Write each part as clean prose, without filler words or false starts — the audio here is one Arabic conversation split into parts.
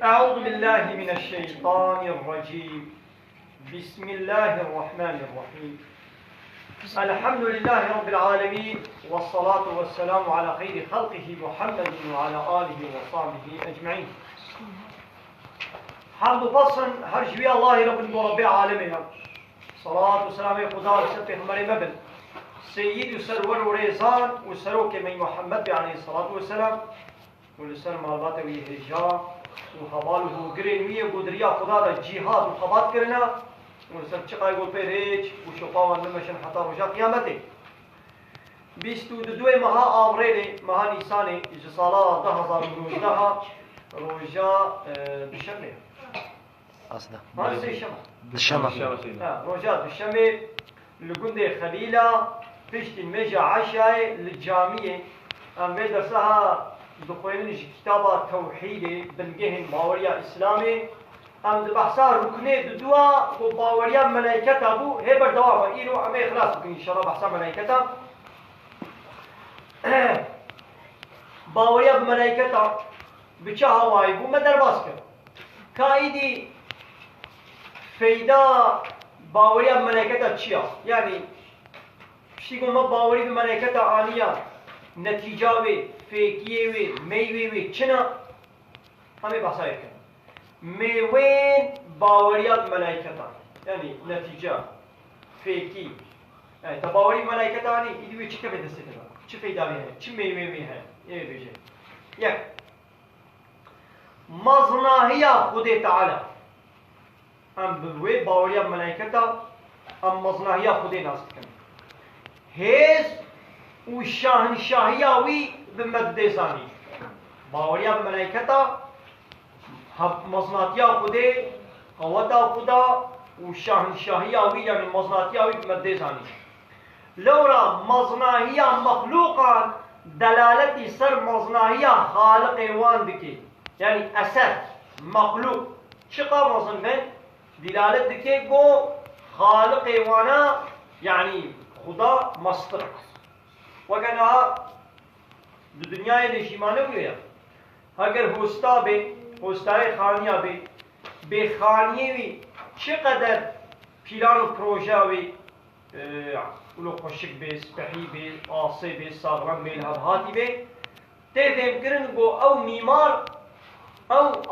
أعوذ بالله من الشيطان الرجيم. بسم الله الرحمن الرحيم. الحمد لله رب العالمين، والصلاة والسلام على خير خلقه محمد وعلى آله وصحبه أجمعين. حمد فصل هرجوي الله رب العالمين. صلاة والسلام خدا سب پیغمبر مبن سید و سرور و ریزان و سروک من محمد علیه الصلاة والسلام و لسر مالبات وی هجا و حواله و گرینوی و دریا خدا را جهاد و خبات کرنا و لسر چقای گل پیر هیچ و شفاوان نمشن حتی رجا قیامته. 22 ماه آوریل ماه نیسان سالا 2019 رجا دوشنبه دوشنبه رجا دوشنبه لگند خلیلا پشت المجا عشاء للجامعة ام في درسها دخولين كتاب توحيد بنجهن باوريا اسلامي ام بحثا ركنه دوا وباوريا ملائكه ابو هي بردوام ايرو ام اخلاص ان شاء الله بحثا ملائكه باوريا بملائكه بچا هواي بو مدر باسك قايدي فيدا باوريا بملائكه چيا يعني شيء ما باوري بملائكه عاليه نتیجه وی فیکیه وی میوه وی چنا همه بحثایی کن میوین باوریات ملائکتا یعنی نتیجه فیکی یعنی تا باوری ملائکتا نی ایدوی چی که به دسته کنه چی فیدا وی هست چی میوه وی هست یه بیشه یک مظناهی خود تعالی هم بوی باوریات ملائکتا هم مظناهی خود ناست کنه هیز و شاهنشاهیاوی به مددسانی باوریا به ملائکتا مصنعاتیا خوده قوتا خدا و شاهنشاهیاوی یعنی مصنعاتیاوی به مددسانی لورا مصنعیا مخلوقا دلالتی سر مصنعیا خالق وان بکی یعنی اثر مخلوق چقا مصنع بین دلالت بکی گو خالق وانا یعنی خدا مصدر وگرنه دو دنیای نشیمانه بویا اگر هستا به هستای خانیا به خانیه وی چقدر پیلان و پروژه وی اولو خوشک به سپحی به آسه به ساغران به الهاتی به تفهم کرن گو او میمار او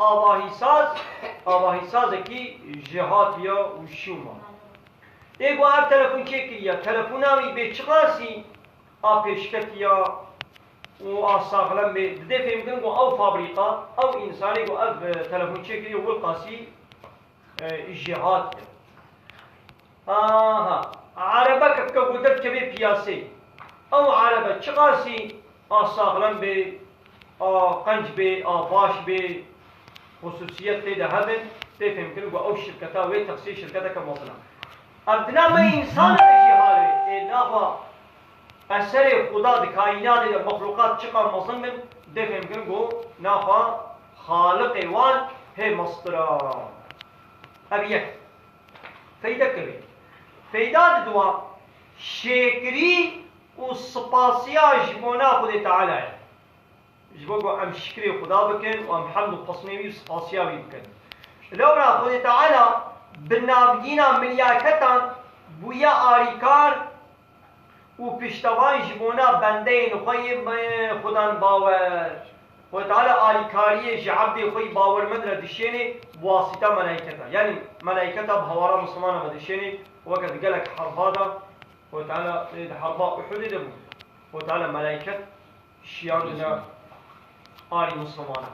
آواهی ساز کی جهات یا و شوما دیگو هر تلفون چه کیا تلفوناوی به چقاسی پیشکتیا و آساغلم به دفعه میکنم که او فابریقا او انسانی که او تلفون چکری و القاسی جهاد عربه که قدرت که به پیاسه او عربه چقاسی آساغلم به قنج به باش به خصوصیت ده هبن دفعه میکنم که او شرکتا و تقصیر شرکتا که مطلع ابدنا ما انسان جهاده نافا اثر خدا د کائنات د مخلوقات چقدر مصمم دفهم کن گو ناخوا خالق وان هي مصدرا اب یک فیدا کبی فیدا دوا شکری و سپاسیا جبونا خود تعالی جبو گو ام شکری خدا بکن و ام حمد و تصمیمی و سپاسیا بکن لورا خود تعالی بنابگینا ملیاکتان بویا آریکار و پشتوان جبونا بنده نخوی خودان باور و تعالی آلیکاری جعبد خوی باورمند را دشینی واسطه ملائکتا یعنی ملائکتا بهوارا مسلمان را دشینی وقت قلق حربا دا و تعالی حربا احد دا بود و تعالی ملائکت شیان دا آلی مسلمان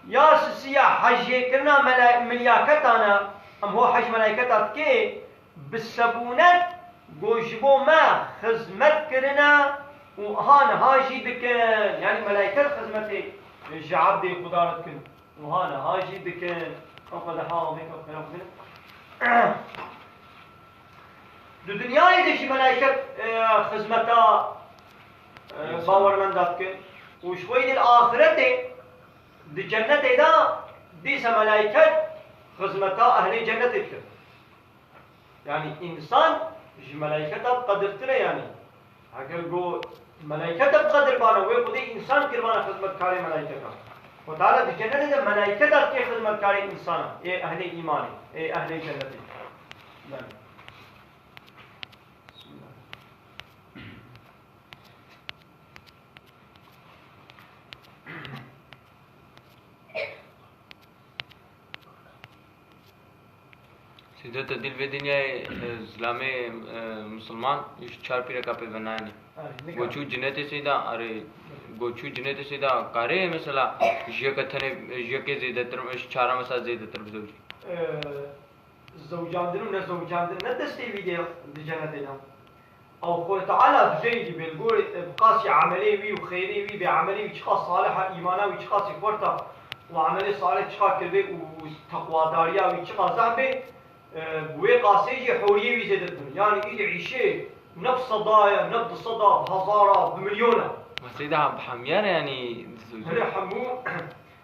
یا سیا حجی کرنا ملیاکتانا ام هو حج ملائکتا که بسبونت گوشبو ما خدمت کرنا و هان هاجی بکن یعنی ملائکت خدمت جعب دی خدا رد کن و هان هاجی بکن اقل حامی کن دو دنیای دیشی ملائکت خدمتا باورمندات کن و شوی دی آخرت دی جنت دا دیس ملائکت خدمتا اهل جنت کن يعني إنسان ملائكة قدرتنا يعني اگر گو ملائکت بقدر بانا وی خودی انسان کروانا خدمت کاری ملائکت و تعالی دی جنت ده ملائکت کی خدمت کاری انسان ای اهل ایمان ای اهل جنت सीधा तब्दील वे दुनिया इस्लाम मुसलमान चार पीर का पे बनाने गोचू जिन्नत सीधा अरे गोचू जिन्नत सीधा कारे mesela jekatane jeke zedetir çara mesela zedetir bizovji زوجاندن نه زوجاندن نه دستي فيديو بجنتنا او قول تعالى بجيدي بالقول بقاسي عملي وي وخيري وي بعملي وشخاص صالحه ايمانه وشخاص فرطه وعملي صالح شخاص كلبي وتقوى داريا وشخاص زعبي بوي قاسيجي حوريه وي زيدتن يعني ايدي عيشه نفس صدايا نبض صدا بهزاره بمليونه سيدا بحميار يعني هلا حمو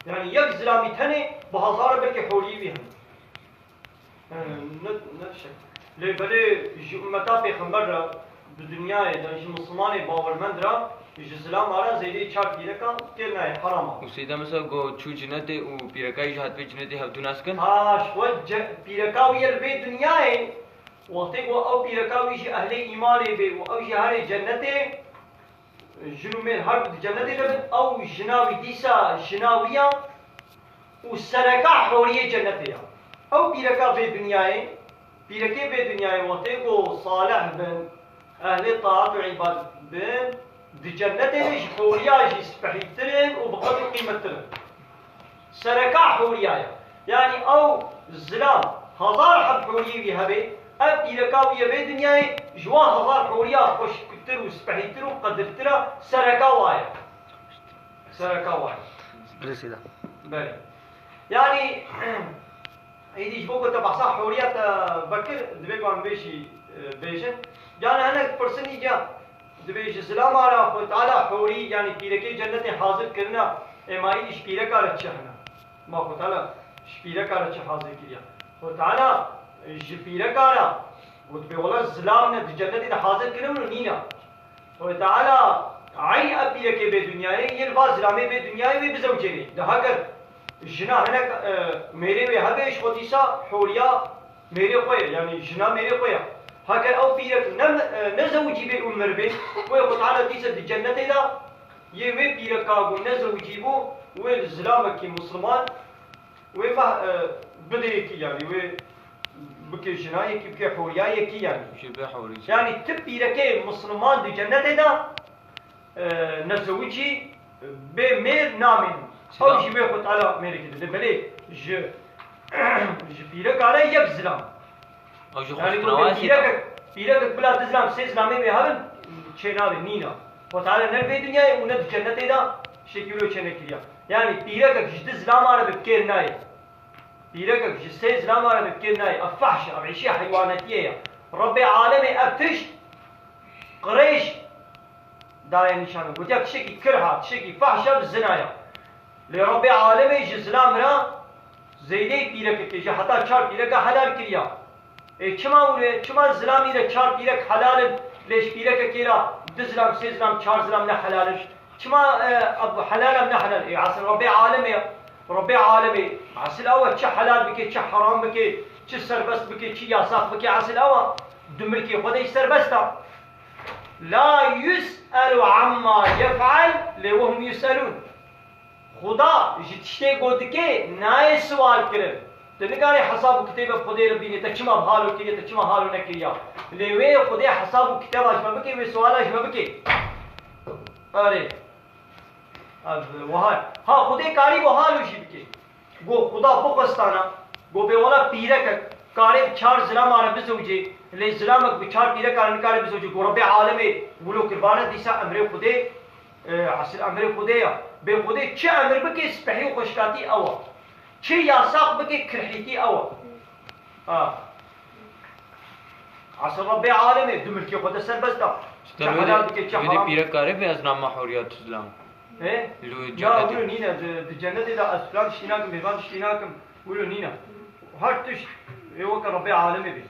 يعني يك زلامي تاني بهزاره بلكي حوريه وي نتشك لي بلي جي امتا پیغمبر را بالدنيا دانش مسلمان باورمند را جي سلام على زيدي چاك ديركا كيرنا حرام وسيدا مثلا گو چو جنت و پیرکای جهات به جنت هفتون اسكن شو پیرکاوی البي دنيا وقتی گو او پیرکاوی جي اهل ایمان بي او جي هر جنت جنومين هر جنت لبن او جناوي ديسا جناويا وسركا حوريه جنتيا او پیرکا به دنیای پیرکی به دنیای وقتی کو صالح بن اهل طاعت و عبادت بن دی جنت ليش حوریا جسبحيترن وبقدر قيمترن سركا حوریا يعني او الزلام هزار حب حوري هبه اب پیرکاوی به دنیای جوا هزار حوریا خوش كتر وسبحيتر وقدرتر سركا وايا سركا وايا برسيدا بله يعني ایدیش بگو تا بحثا حوریت بکر دبیگو هم بیشی بیشن جانا هنک پرسنی جا دبیش سلام علی خود تعالی حوری یعنی پیرکی جنت حاضر کرنا اما ایدیش پیرکا رچه هنا ما خود تعالی پیرکا رچه حاضر کریا خود تعالی جی پیرکا را و دبی والا سلام نه جنت حاضر کرنا نینا خود تعالی عین پیرکی به دنیای یه لباس سلامی به دنیای و بزوجینی ده اگر جنا هناك ميري وهبش وديسا حوريا ميري خويا يعني جنا ميري خويا هكا او بيرك نزوجي بي عمر بي ويقول تعالى ديسا دي جنة دا يوي بيرك كاغو نزوجي بو والزلامك مسلمان وما بديكي يعني وي بكي جنا يكي بكي حوريا يكي يعني شبه حوري يعني تب بيرك مسلمان دي جنة دا نزوجي بمير نامن او جيبه خد على امريكا ده بلي ج بيرك على يك زلام او جو يعني خوش بيرك بلا تزلام سي زلامي بهابن چناوي نينا وتعالى نر في دنيا ونت جنت دا شكيلو چنكيا يعني بيرك جد زلام على بكير ناي بيرك جد سي زلام على بكير ناي افحش ابعشي حيواناتيه رب عالمي ابتش قريش دا نشان قلت لك شكي كرها شكي فحشه بالزنايا لرب عالمي جزلام را زيدي بيرك كي حتى چار بيرك حلال كريا چما وله چما زلامي را چار بيرك حلال ليش بيرك كيرا دزلام سيزلام چار زلام نه حلالش چما اب حلال نه حلال اي عسل رب عالمي عسل اول چ حلال بكي چ حرام بكي چ سربست بكي چ ياساق بكي عسل اول دمركي خدي سربستا لا يسأل عما يفعل لوهم يسألون خدا جتشته گود که نای سوال کرد تنگاری حساب و کتاب خدای ربی نه تچما حالو کیه تچما حالو نکریا لیوی خدای حساب و کتاب اش مبکی و سوال اش مبکی آره از وها ها خدای کاری و حالو شی بکی گو خدا بقستانا گو به ولا پیرک کاری چار زلام عرب زوجی لی زلامک به چار پیرک کاری کاری زوجی گو رب عالم ولو قربانه دیسا امر خدای عسل امر خدایا به خدای چه امر بکی سپحی و خوشکاتی اوا چه یاساق بکی کرحیتی اوا عسل رب عالمه دمرکی خدا سر بستا چه حلال بکی چه حرام پیرک کاره به از نام حوریات اسلام لو جنت ولو نينا الجنة إذا أسلام شيناكم بيبان شيناكم ولو نينا هر تش يوكل ربي عالمي بي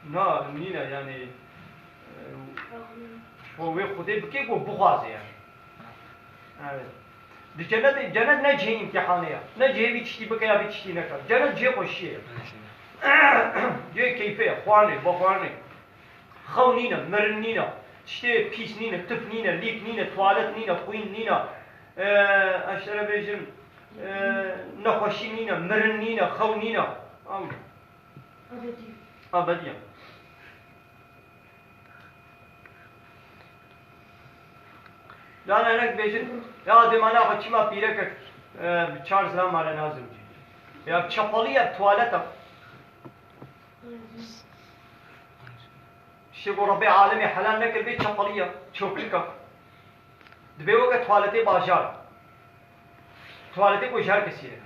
نا نينا يعني وی خودی بکی گو بخوازه يعني دی جنت نجه امتحانه نجه بی چشتی بکی یا بی چشتی نکر جنت جه خوشیه جه کیفه خوانه بخوانه خو نینه مرن نینه چشتی پیس نینه تف نینه لیک نینه توالت نینه خوین نینه اشتره بیجم نخوشی نینه مرن نینه خو نینه ابدیه لانا هناك بيجن يا دي مانا خو چما پیرک چارلز لام مال نازم يا چپاليه توالته شيخ ربي عالمي حلال نكر بي چپاليه چوكلكا دبي وقت توالته بازار توالته کو شهر کسی ہے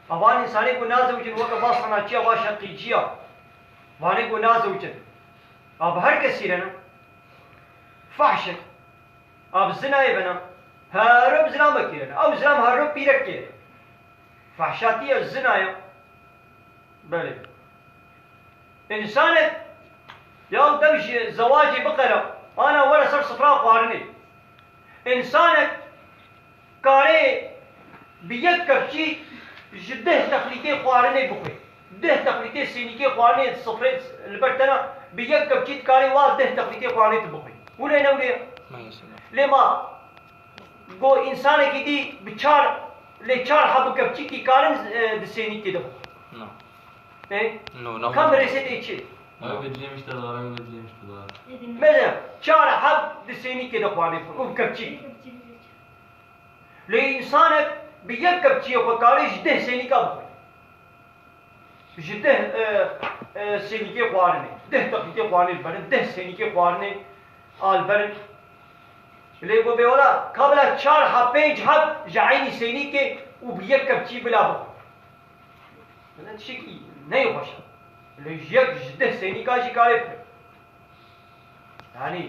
اوان انسانی کو نازم جن وقت باس صناعيه وا شقيجيه واني کو نازم جن اب هر کسی رنا فحش اب زنا يبنا هرب زنا مكيرنا او زنا هرب بيرك كده فحشاتي الزنا يا بله انسان يوم تمشي زواجي بقرة انا ولا صار صفراء قارني انسانك كاري بيكر شيء جده تقليدي قارني بخوي ده تقليدي سينيكي قارني صفرت البرتنا بيكر شيء كاري واحد ده تقليدي قارني بخوي ولا نولي لما گو انسان کی دی بچار لے چار حب کبچی کی کارن دسینی کی دو نو كم رسيت ايشي بدليمش تدار بدليمش تدار مثلا شار حب دسيني كده قواني فكم كبشي لإنسانك بيك كبشي وفكاري جده سيني كابوي جده سيني كي قواني ده تقليدي قواني البرن ده سيني كي قواني البرن اللي هو بيقولا قبل شار حب بيج حب جعيني سيني كي وبيك كبشي بلا بو هذا شيء नहीं होशा लेजियक जिद्दे सैनिका शिकारे पे यानी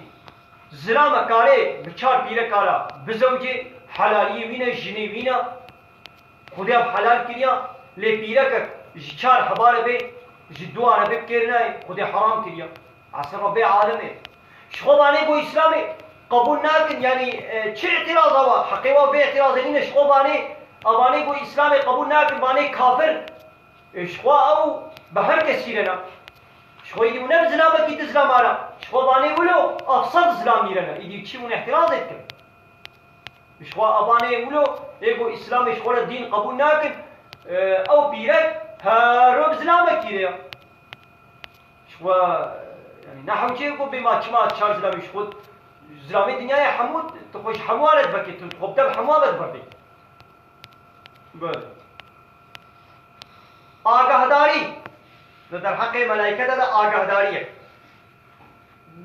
ज़रा मकारे बिचार पीरे कारा बिज़ौजे हलाली वीना जिने वीना खुदा हलाल किया ले पीरे का जिचार हबारे बे जिद्दुआ रबे करना है खुदा हराम किया आसर रबे आलम है शोबाने को इस्लाम कबूल ना कर यानी छह इतिराज़ हुआ हक़ीक़त बे इतिराज़ नहीं है शोबाने अबाने को इस्लाम कबूल ना कर बाने काफिर شخوا او بهر کسی رنا شخوا ایدی اونه بزلامه کی تزلام آرا شخوا بانه ولو افصد زلامی رنا ایدی چی اون احتراز ایت کن شخوا ابانه ولو ایگو اسلام شخوا را دین قبول ناکن او پیرک هارو بزلامه کی ریا شخوا یعنی نحو چه گو بما چما چار زلامی شخوا زلامی دنیای حمود تخوش حموارت بکی تو خوب تب حموارت بردی بله آگاهداری در حق ملائکه دا آگاهداریه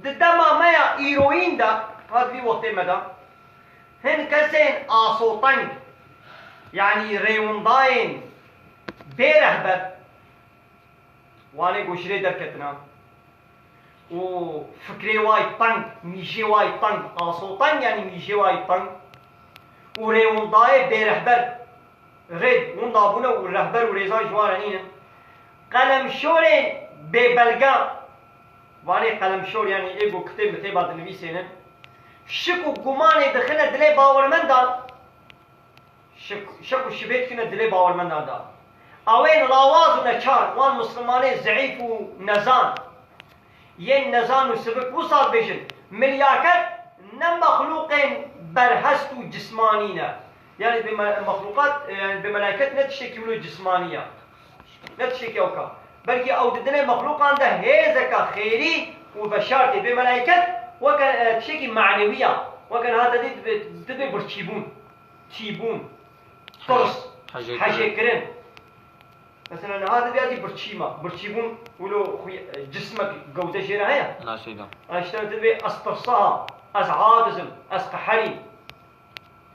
دما مایا ایروین دا هاد بی وقت مدا هن کسین آسوطنگ یعنی ریونداین بی رهبر وانه گوشره در کتنا و فکری وای تنگ میشه وای تنگ آسوطنگ یعنی میشه وای تنگ و ریوندای بی رهبر غير ونضابونا والرهبر وريزان جوارانين قلم شورين ببلغا واني قلم شور يعني ايجو كتاب متابعة النبيسين شكو قماني دخلنا دلي باورمن دار شكو شبيت كنا دلي باورمن دار اوين لاواز ونشار وان مسلماني ضعيف ونزان ين نزان وسبك وصال بيجن ملياكت نم مخلوقين برهست جسمانينا يعني بمخلوقات يعني بملائكات نتشكي له جسمانية نتشكي أوكا بلكي أو ددنا مخلوق عنده هيزكا خيري وبشارتي بملائكات وكان تشكي معنوية وكان هذا دي برشيبون تيبون طرس حاجة كرن مثلا هذا بيادي برشيبون ولو جسمك جودة جيرا هيا لا سيدا اشتغلت بي أسطرصها أز عادزم أز قحري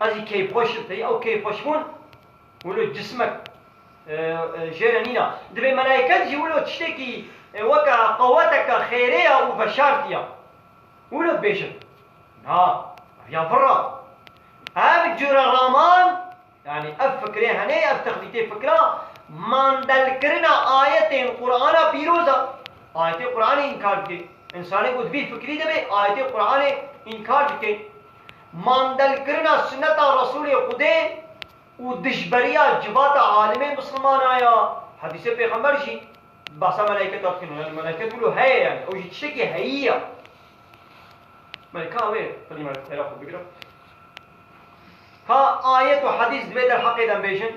أزي كيف وشتي أو كيف وشمون ولو جسمك جيرانينا دبي ملائكة جي ولو تشتكي وكا قوتك خيرية وبشارتية ولو بيشن ها يا فرا هاب جورا رامان يعني أفكري هني أفتخديتي فكرة من دل كرنا آية القرآن بيروزا آية القرآن إنكار كي انسانی بود بی فکری دبی آیت قرآن انکار دکن ماندل کرنا سنت رسول خدا و دشبریا جوات عالم مسلمان آیا حدیث پیغمبر شی باسا ملائکه تات کنن ملائکه بلو هی یعنی او چیزی هیه ملائکه اوه خلی ملائکه خود بگیرم ها آیت و حدیث دوی در حق دم بیشن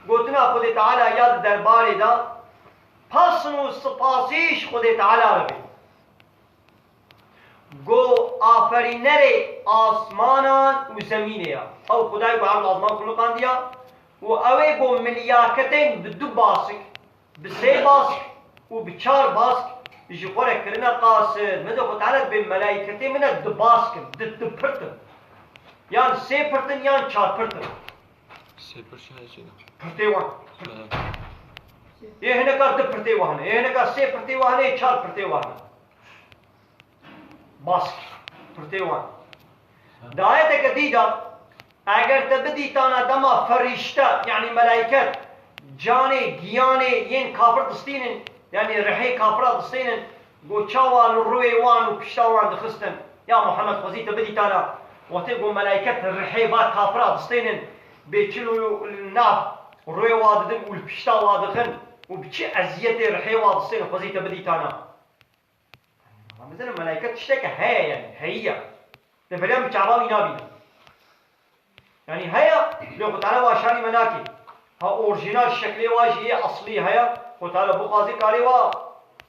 گوتنا خود تعالی یاد دربار دا پسن و سپاسیش خود تعالی رو بی گو آفرینر آسمانان و زمینه او خدای با عرض آسمان خلقان دیا و اوه گو ملیاکتین بدو باسک بسه باسک و بچار باسک جخوره کرنا قاصد مده خود تعالی به ملائکتی منه دو باسک دو پرتن یان سه پرتن یان چار پرتن سه پرتن چیه؟ پرته وان یه هنه کار دو پرته وانه یه هنه کار سه پرته وانه چار پرته وانه باسک پرته وان دایت که دیدا اگر تبدی تانا دما فرشته یعنی ملائکت جانه گیانه ین کافر دستینن یعنی رحی کافر دستینن گو چاوال روی وان و پشتا وان دخستن یا محمد خوزی تبدی تانا وقتی گو ملائکت رحی با کافر دستینن بیچلو ناف روی واددن و پشتا وادخن و بچی ازیت رحی وادستین خوزی تبدی تانا مثلا ملائكة تشتكى هي يعني هي تفريم بشعباوي نابي يعني هي لو قلت على واشاني مناكي ها اورجينال شكلي واجي هي اصلي هي قلت على بوقازي كاري وا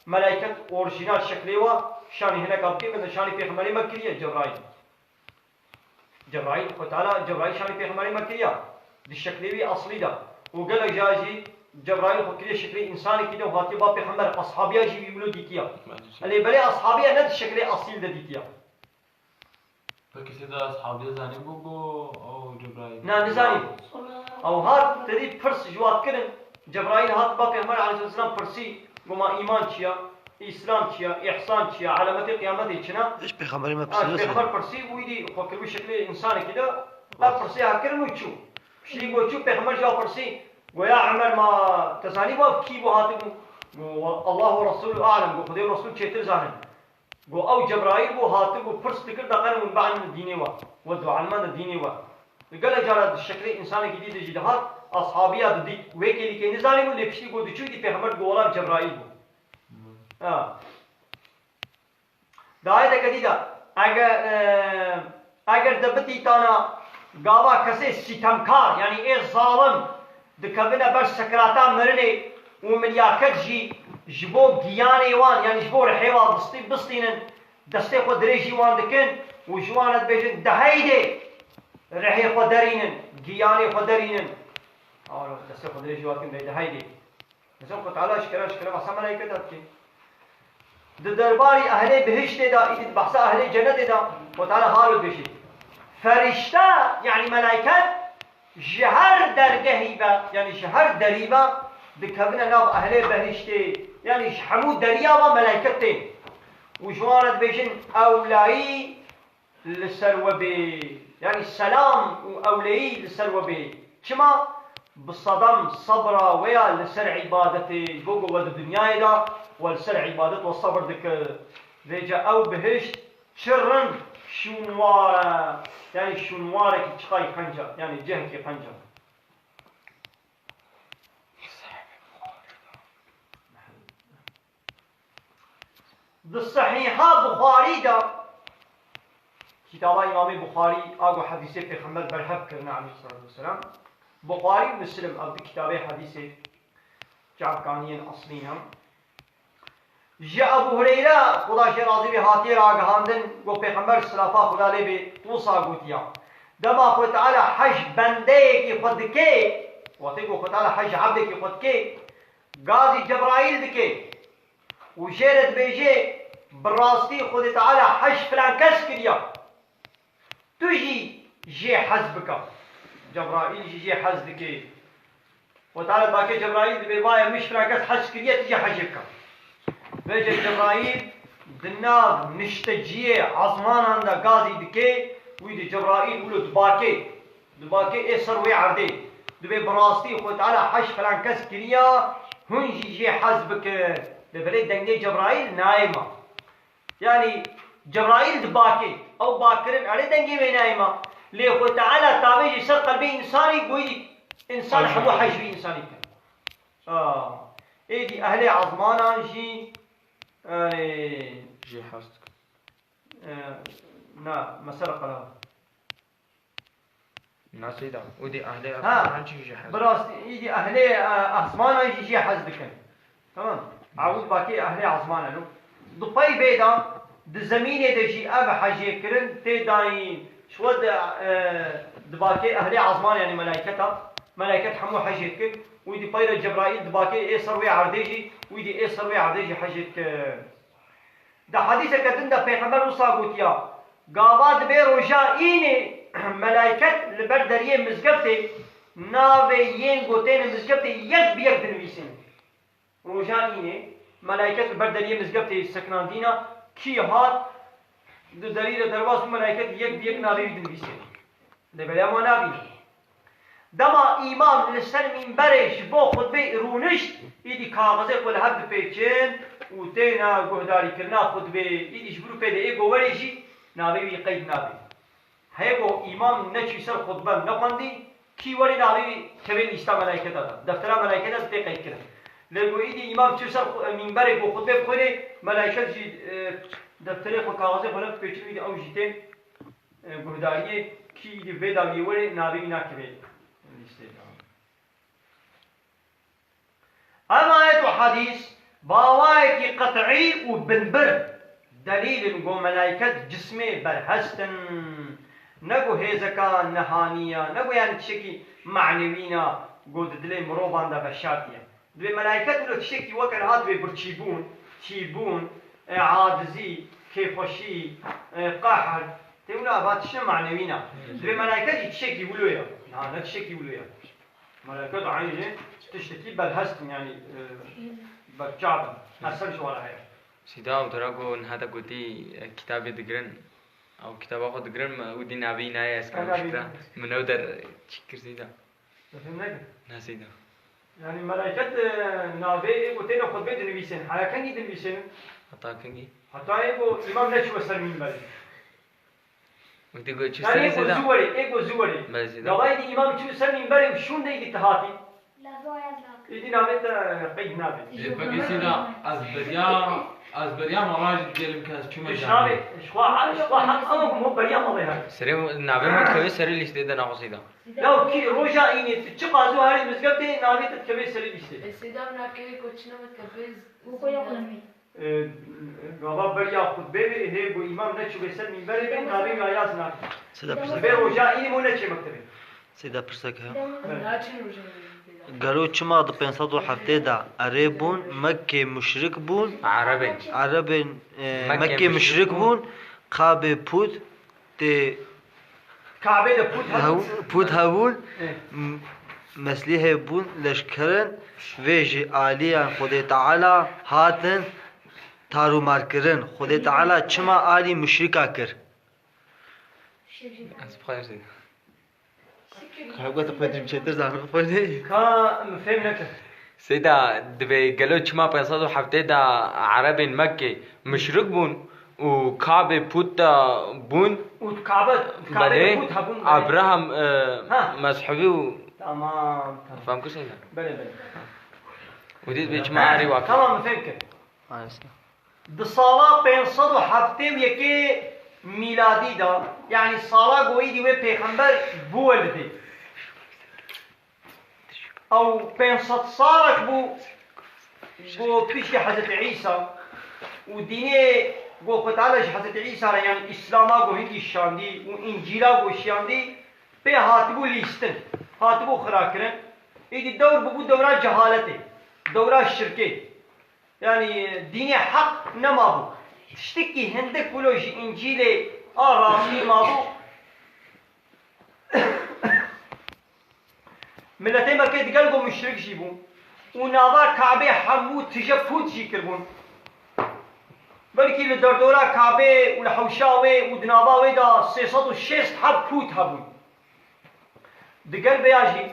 ملائكة اورجينال شكلي وا شاني هنا كابتي مثلا شاني بيغمري مكرية جبرائيل قلت على جبرائيل شاني بيغمري مكرية دي شكلي اصلي ده وقال لك جاجي جبرائيل خود كده شكل انساني كده وهاتي باب پیغمبر اصحابيه جي بيقولوا ديتيا اللي بلي اصحابيه ند شكل اصيل ده ديتيا فكيسي ده اصحابيه زاني بوغو او جبرائيل نا نزاني او هات تدي فرس جوات كرن جبرائيل هات باب پیغمبر عليه الصلاه والسلام فرسي وما ايمان چيا اسلام چيا احسان چيا علامات قيامت چنا ايش پیغمبر ما فرسي پیغمبر فرسي ويدي خود كل شكل انساني كده لا فرسي هكرن وچو شي گو چو پیغمبر جا فرسي ويا عمر ما تساني باب كي بو هاتم الله ورسوله اعلم خدي الرسول چيتر زانن گو او جبرائيل بو هاتم بو فرس تكر دقن من بعد الديني وا ودعاء المن الديني وا قال جرى الشكل انسان جديد جديد اصحابيه دي ويكي لي كي نزاني بو لبشي گو دچو دي پیغمبر گو ولا جبرائيل بو دايت جديده اگر دبتي تانا گاوا کسی ستمکار یعنی ای ظالم دکبنه بر سکراتا مرنه و ملیاکت جی جبو گیانه وان یعنی جبو رحیوال بستینن دسته خود دریجی وان دکن و جوانت بیشن دهیده رحی خود درینن گیانه خود درینن دسته خود دریجی وان کن دهیده نسیم خود تعالی شکرم اصلا ملائکت هات که درباری اهل بهشت دا ایدید بحثا اهل جنت دا و تعالی حالت بشید فرشته یعنی ملائکت جهر درگهی با یعنی جهر دریبا دکبن ناو اهل بهشتی یعنی حمود دریا و ملائکت تین و جوانت بیشن اولایی لسروبی یعنی سلام و اولایی لسروبی چما بصدم صبر ويا لسر عبادتي جوجو ود الدنيا دا ولسر عبادت والصبر دك رجع او بهشت شرن شنوارة يعني شنوارك تشقاي خنجر يعني جهك خنجر بالصحيحة بخاري دا كتاب إمام بخاري أقو حديثي في خمر برهب كرنا عليه الصلاة والسلام بخاري مسلم أبدي كتابي حديثي جاب كانيين أصليهم جاء أبو هريرة خدا شي راضي به هاتي راغهاندن گو پیغمبر صلافا خدا له به توسا گوتیا دما خو تعالی حج بنده کی خود کے وتی گو خدا تعالی حج عبد کی خود کے غازی جبرائیل دکے وشيرت بيجي بالراستي خود تعالى حج فلان كس كريا تجي جي حزبك جبرائيل جي حزبك وتعالى باكي جبرائيل بيبايا مش فلان كس حج كريا تجي حجبك بيجي جبرائيل دناب نشتجيه عظمان عند غازي دكي ويدي جبرائيل ولو دباكي ايه سروي عردي دبي براستي خود تعالى حج فلان كس كريا هنجي جي حزبك لبري دنگي جبرائيل نايمة يعني جبرائيل دباكي او باكرن على دنگي وينايما ليخو تعالى تابعي سر قلبي انساني قوي انسان حبو حجبي انساني كان ايدي اهل عظمانا جي جي حاستك نا مسألة قلبه ناسيدا ودي أهلي ها براس يجي أهلي عثمان يجي حزبكن تمام عاود باقي أهلي عثمان له ضبي بيدا الزمينة دجي أب حاجة كرن تداين شو دباقي أهلي عثمان يعني ملائكة حمو حاجة كن ويدي بير جبرائيل دباقي إيه سروي عرديجي ويدي إيه سروي عرديجي حاجة ده حديثة كدن ده پیغمبر وصا قوتيا قابات بيروجا إيني ملائكت لبر دریه مزگفته ناوی ین گوتین مزگفته یک بیک دنویسین روشان اینه ملائکت لبر دریه مزگفته سکنان دینا کی هات دو دلیل درواز ملائکت یک بیک ناوی دنویسین دبلا ما نابی دما امام لسر منبرش با خطبه رونشت ایدی کاغذه قول هفت پیچین و تینا گهداری کرنا خطبه ایدیش برو پیده ای گووریشی ناوی قید ناوی هيبو إمام نشي سر خطبة نقندي كي وري نابي كبير إستا ملاك هذا دفتر ملاك هذا تقي كده لو إيدي إمام شو سر منبر بو خطبة بخير ملاك جي دفتر خو كاغذ خلاص بيشتري إيدي أو جيتين بهدارية كي إيدي بيدا بيوري نابي ناكبي أما آية حديث باوايك قطعي وبنبر دليل نقول ملائكة جسمي برهستن نگو هیزکا نهانیه نگو یعنی تشکی معنوینا گود دلی مروبان دا بشاتیه دوی ملائکت رو تشکی وکر هات دوی برچیبون عادزی کیفشی قهر تقول باتش معنوینا دوی ملائکت تشکی ولویا نه تشکی ولویا ملائکت عینه تشتكي بالهستن يعني بالجعب أسرش ولا هي سيدا وتراكو نهاتا قوتي كتاب دقرن أو كتاب أخو دقرن ودي نابي نايا اسكام شكرا منو در تشكر سيدا فهمناك؟ نا سيدا يعني ملائكة نابي قوتين أخذ بيت نبيسين على كنجي دنبيسين حتى كنجي حتى إيقو إمام نشو بسر من بالي ودي قوت شو يعني سيدا إيقو زوري إيقو زوري بس سيدا لغاية إمام شو سر من بالي وشون دي اتهاتي لا ضوء يطلق إيدي نابت قيد نابي بقي سيدا أزبريا مراجع ديال مكاس شو إيش مجال نابي إشخوا حق أمك مو بريا مضيها سري نابي ما تكوي سري اللي سيدا ناخو سيدا لو كي روجا إني تشقى زو هاري مزقبتي نابي تتكبي سري بيستي السيدة مناكي كوتشنا متكبز وكل يقلمي قابا بريا خود بيبي هي بو إمام نشو بسر من بالي بين نابي ما ياز نابي سيدا بي پرسک روجا إني مو نشي مكتبي سيدا پرسک ها ناچن روجه گرو چما د 507 دا عربون مکه مشرک بون عربي عرب مکه مشرک بون قاب پود ته كعبة ده پود هاون مسلیه بون لشکرن ویج عالیان خود تعالی هاتن تارو مار کرن خود تعالی چما عالی مشرکا کر أنت بخير سيدا خلقت قدرم چتر زانو فنی كان فهمناك سيدا دبي قالوا كما بيصادوا حفتي دا عربي مكي مشرك بون وكعبة بوتا بون وكعبة بعدين ده هبون ابراهام ها. مسحوبي تمام فاهم كل شيء بله وديت بيجمع عري واقع تمام فهمك الصلاة بين صدو حفتي ويكي ميلادي دا يعني الصلاة قويدي وي پیغمبر بولدي او بين صد صارك بو بيشي حضرت عيسى وديني قو قتالش حضرت عيسى يعني اسلاما قو هندي شاندي وانجيلا قو شاندي بي هاتبو ليستن هاتبو خراكرن ايدي الدور بقو دورة جهالته دورة الشركة يعني ديني حق نمابو تشتكي هندك بلوش انجيلي راسي مابو ملتين ما كيد قلقوا مشرك جيبون ونابا كعبة حمود تجفود جي كربون بلكي لدردورا كعبة والحوشاوي ودنابا ويدا 606 حب فوت هبون دقل بياجي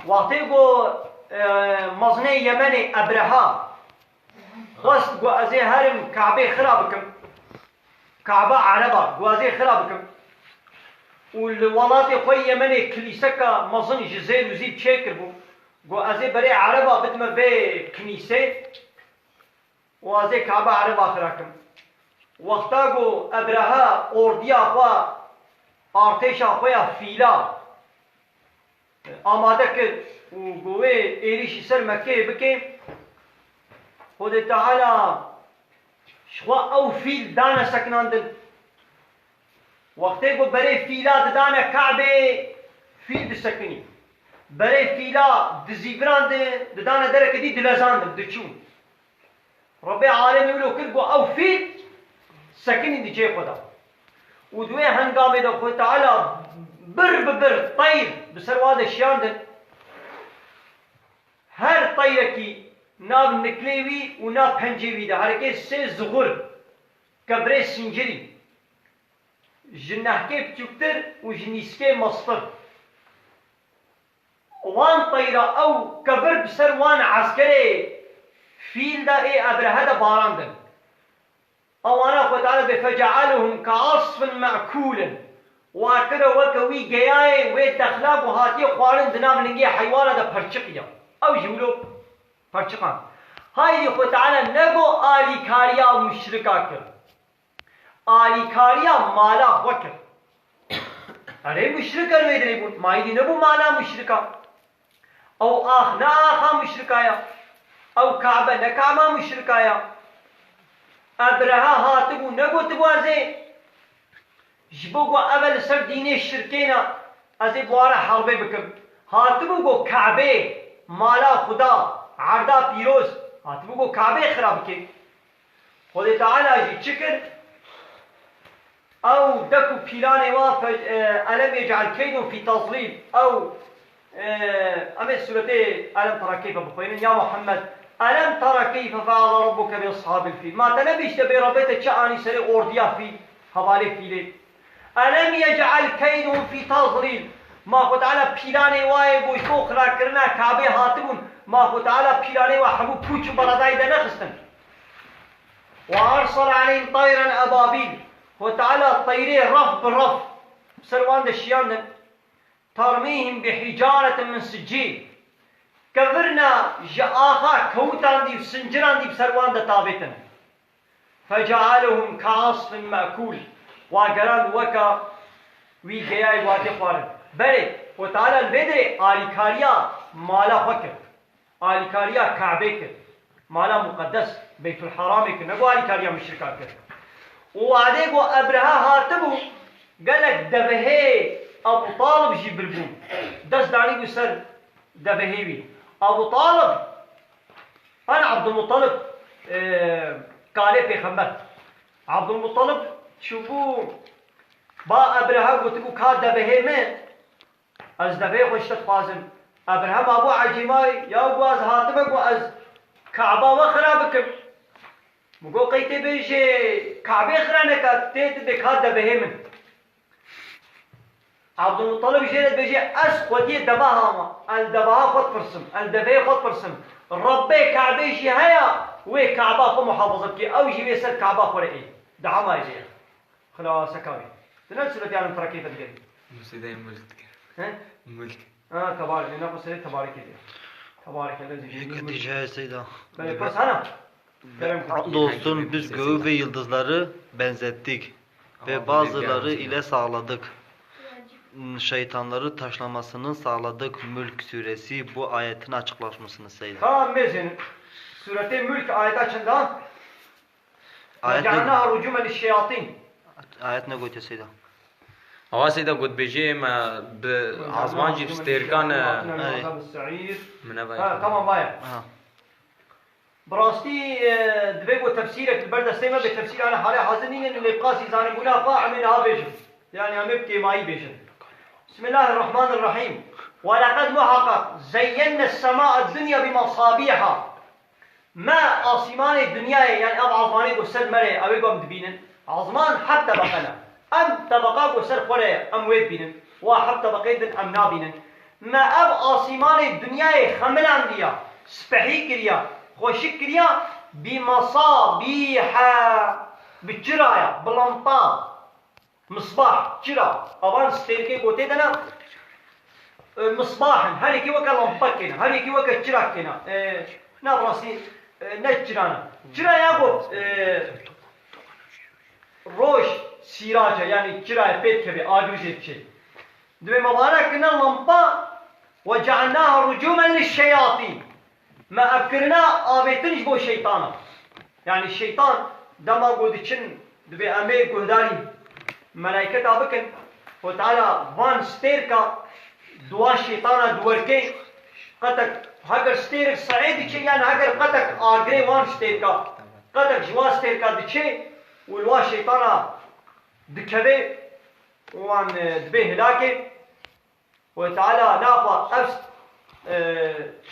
وقتي قو مزني يمني أبرها خواست گوازه هرم کعبه خرابکم کعبه عربه گوازه خرابکم والولات خوی یمنی کلیسکا مزن جزیل و زیب چکر بو گوازه برای عربه بدم به کنیسه وازه کعبه عربه خراکم وقتا گو ابرها اوردیا خوا ارتشا خویا فیلا آماده کرد و گوه ایریشی سر مکه بکه خود تعالی شخوا او فیل دانه سکناندن وقتی گو برای فیلا دانه کعبه فیل دسکنی برای فیلا دزیگران دانه درک دی دلزاندن دچون رب عالمی ولو کرد گو او فیل سکنی دی جه خدا و دوی هنگامه دا خود تعالی بر طير بسرواد الشاندن هر طيركي ناب نكليوي وناب هنجيوي ده هركي سي زغر كبري سنجري جنحكي بتوكتر وجنيسكي مصطر وان طيرة او كبر بسروان عسكري فيل ده ايه ابرهة ده باراندن او انا خود تعالى بفجعلهم كعصف مأكولا واكره وكوي جياي ويدخلاب وهاتي خوارن دنام لنجي حيوانا ده پرچقيا او جولو پرچقان هاي خو تعالى نگو آلي كاريا مشركا كر آلي كاريا مالا وكر ارے مشركا ويدري بون ماي دي نبو مالا مشركا او آخنا آخا مشركايا او كعبة نكعبة مشركايا ابرها هاتبو نگو تبوازي جبوگو اول سر دین شرکینا از بواره حربه بکم هاتبوگو کعبه مالا خدا عردا پیروز هاتبوگو کعبه خراب که خود تعالی جی چکر او دکو پیلان و الم يجعل كيدهم في تضليل او اما سورة الم ترى كيف بخوين يا محمد الم ترى كيف فعل ربك باصحاب الفيل ما تنبيش تبي ربيت تشاني سري اورديا في حوالي فيلي ألم يجعل كيدهم في تضليل ما قلت على بيلاني واي بوش فوق راكرنا كعبه هاتبون ما قلت على بيلاني وحبو بوش بلداي ده نخستن وأرسل عليهم طيرا أبابيل قلت على الطيرين رف بالرف بسروان الشيان ترميهم بحجارة من سجيل كفرنا جآخا كوتان دي وسنجران دي بسروان ده تابتن فجعلهم كعصف مأكول واقران وكا وي جاي واتي خوارن بله وتعالى البدر آليكاريا مالا فكر آليكاريا كعبه مالا مقدس بيت الحرام نقو آليكاريا مشركا كر وعده قو ابرها هاتبو قالك دبهي ابو طالب جبربون دس داني قو سر دبهيوي ابو طالب انا عبد المطلب قالي پیغمبر عبد المطلب شوفوا با ابرها قلت لكم كاد دبهي من از دبهي خوشت خوازم ابرها ما ابو عجيماي يا ابو از هاتمك واز كعبه وخرابكم مقو قيتي بيجي كعبه خرانك تيت بكاد دبهي من عبد المطلب جيت بيجي اس خودي دباها ما الدباها خد برسم الدبهي خد برسم ربي كعبه جي هيا وي كعبه خو محافظتك او جي بيسر كعبه خوري دعا ما يجي خلاص كاوي تنسى لك يعني ترى كيف تقول مسيدة الملك ها الملك تبارك لنا بس تبارك الله تبارك الله Hadi cahil Seyda. böyle bas hana Dostum biz göğü ve yıldızları benzettik ve bazıları ile sağladık. Şeytanları taşlamasını sağladık. Mülk suresi bu ayetin açıklaşmasını Seyda. tamam mezin surete mülk ayet açında Ayet جعلناها رجوما للشياطين Ayet ne goyte Seyda? هوا سيدا قد بيجي ما بعظمان جيب ستيركان السعير من ها أبايا تمام بايا Ha. براستي دبيقو تفسيرك البردة سيما بتفسير أنا حالي حاضرين اللي قاسي زاني بنا قاع منها بيجن يعني أمبكي ماي بيجن بسم الله الرحمن الرحيم ولقد محقق زينا السماء الدنيا بمصابيحها ما آسمان الدنيا يعني أب عظماني قسد مري أوي قم دبينن عظمان حتى بقنا أم طبقات قسد قرية أم ويد بينن وحتى بقيدن أم نابينن ما أب آسمان الدنيا خملان ديا سبحي كريا خوشك كريا بمصابيح بجرايا بلمطا مصباح جرا أبان ستيركي قوتي دنا مصباحا هريكي وكا لمبكنا هريكي وكا جراكنا نابراسي نجرانا جرا يابو روش سيراجا يعني جرا بيت كبي آجوزي بشي دوي مباركنا لمبا وجعلناها رجوما للشياطين ما أفكرنا آبيتنج بو شيطانا يعني الشيطان دما قودتشن دبي أمي قهداري ملائكة بكن وتعالى فان ستيركا دوا شيطانا دوركي قتك هاگر ستيرك صعيد دي يعني هاگر قتك آگري وان ستيركا قتك جوا ستيركا دي والوا شيطانا دكبه وان دبي هلاكي وتعالى نافا أفس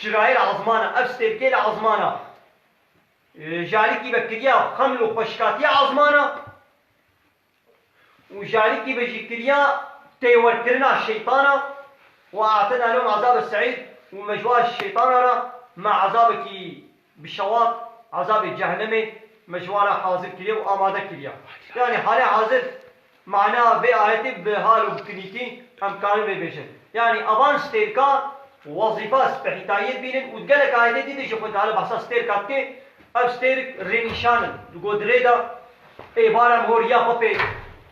جرائر عظمانا أفس ستيركي عظمانا جاريكي بكريا خمل وخشكاتيا عظمانا وجاريكي بجكريا تيورترنا الشيطانا وأعتدنا لهم عذاب السعيد ومجواش الشيطان مع عذابك بشواط عذاب الجهنم مجوانا حاضر كليا وآمادة كليا يعني حالة حاضر معناها بآياتي بحال وبكنيتي أمكانه ببشر يعني أبان ستيركا وظيفة سبحيتايت بينن وتقالك آياتي دي شوفوا تعالى بحثا ستيركات كي أب ستيرك رينيشانن قدريدا إبارة مهوريا خبي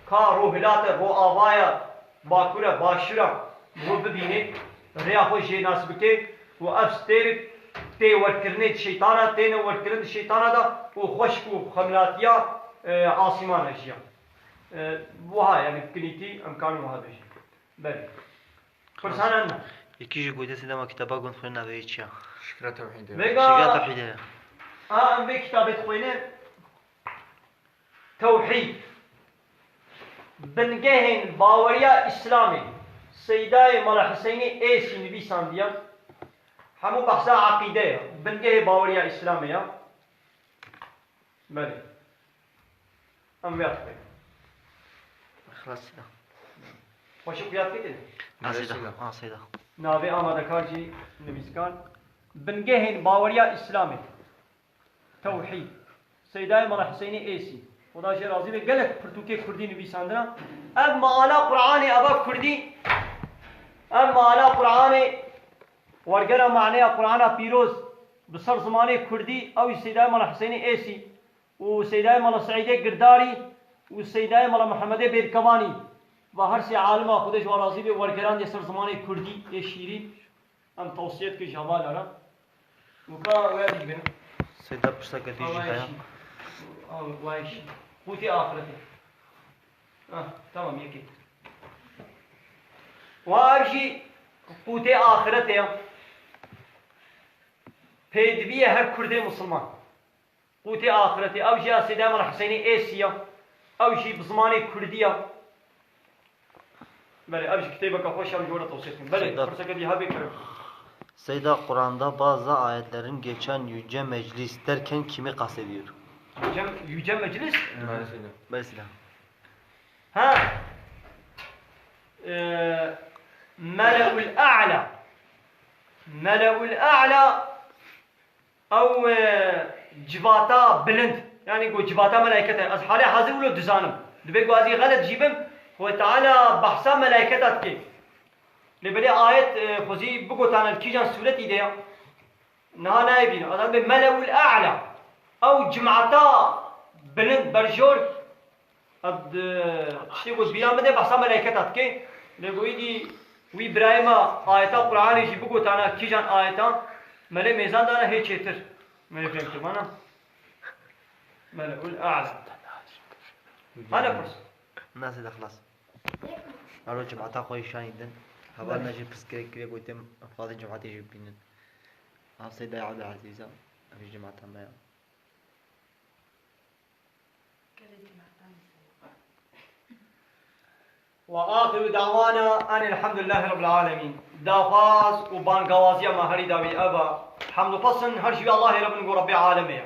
كا روحلات رو آوايا باكورة باشرة مهور ببينه ريا خوش جيناس بكي وأب ستيرك تي وركرني الشيطانة تين وركرن الشيطانة دا وخشكو خملاتيا عاصمان أشياء وها يعني بكنيتي أمكانه هذا الشيء بلي فرسانا أنا يكيجي قويدة سيدا ما كتابا قون خوينا بيتشا شكرا توحيد شكرا توحيدة أم بكتابة خوينا توحيد بنجهن باوريا إسلامي سيداي مالا حسيني إيسي نبي سانديا همو بحثا عقيدة بنجه باوريا إسلامي بلي أم بياتك خلاص سيدا وشو بياتك سيدا سيدا ناوي آماده كارجي نبيسكان بنجهن باوريا إسلامي توحيد سيداي مالا حسيني إيسي ودا شيء راضي به قالك برتوكي كردي نبيساندنا أب معانا قرآني أبا كردي أب معانا قرآني ورقنا معناه قرآن بيروز بصر زمانه كردي أو سيداي مالا حسيني إيسي وسيداي مالا سعيدة قرداري وسيداي مالا محمد بيركواني وهر سي عالمه خودش ورازي به ورقران دي صر زمانه كردي يشيري أم توصيت كي جوال أرا وكا وين بين سيدا بشتا قديجي خيا وايش قوتي آخرتي تمام يكي وابجي قوتي آخرتي پیدوی هر کرده مسلمان قوتي آخرتي او جي سيداي مالا حسيني إيسيا او جي بزماني كردية بله او جي كتابك خوش هم جورة توصيتهم بله فرصة قد يهابي كرم Seyda Kur'an'da bazı ayetlerin geçen yüce meclis derken kimi kastediyor? yüce meclis Mesela. ها ملأ الأعلى ملأ الأعلى أو جباتا بلند يعني قو جباتا ملائكته از حالي حاضر ولو دزانم دبي قو ازي غلط جيبم هو تعالى بحثا ملائكتات كي لبلي آية خوزي بقو تانا الكيجان سورة إيديا نها نايبين أظن ملأ الأعلى أو جمعتا بلند برجور أبد شيء قو بيان بده بحثا ملائكتات كي لقو إيدي وي برايما آيتا قرآن يجي بقو تانا كيجان آيتا ملأ ميزان دانا هي چيتر ملأ فهمت مانا ملأ الأعلى أنا فرص الناس ده خلاص أروح جماعة خوي شايدن هبال نجي بس كري قلتم فاضي جماعة يجي بينن سيدة عبد العزيزة في جماعة ما وآخر دعوانا أن الحمد لله رب العالمين دافاز وبانقوازيا ما هري داوي أبا حمد فصن هرشي الله رب العالمين